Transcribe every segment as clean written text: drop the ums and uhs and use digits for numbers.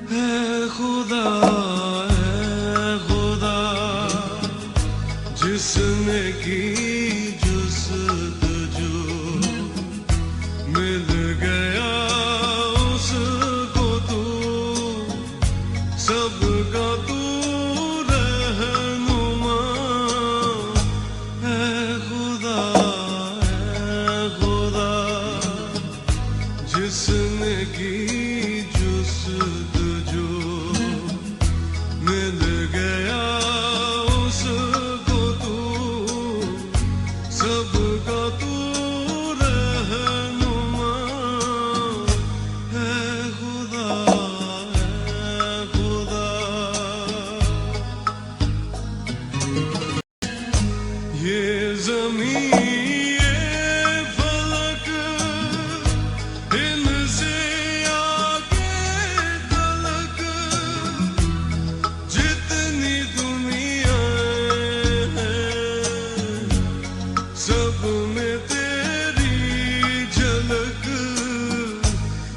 है खुदा, जिसने की जुस्तजू, मिल गया उसको तू, सबका तू रहनुमा। है खुदा, जिसने की जुस्तजू, मिल गया उसको तू, सबका तू रहनुमा। है खुदा, ये ज़मीन सब में तेरी झलक,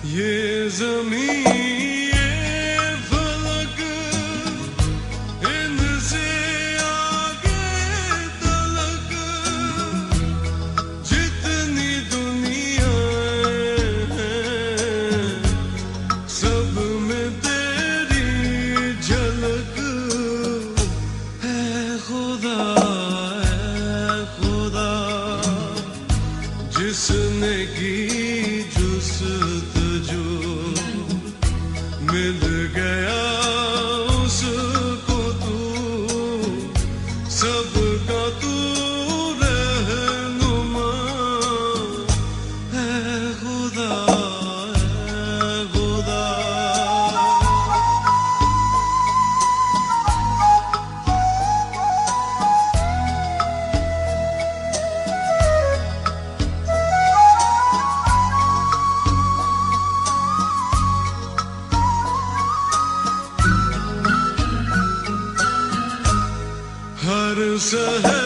ये ज़मीन ये फलक, इनसे आगे तलक, जितनी दुनिया है, सब में तेरी झलक। है खुदा, जिसने की जुस्तजू, मिल गया उसको तू, सबका तू रहनुमा। है खुदा, हर सहर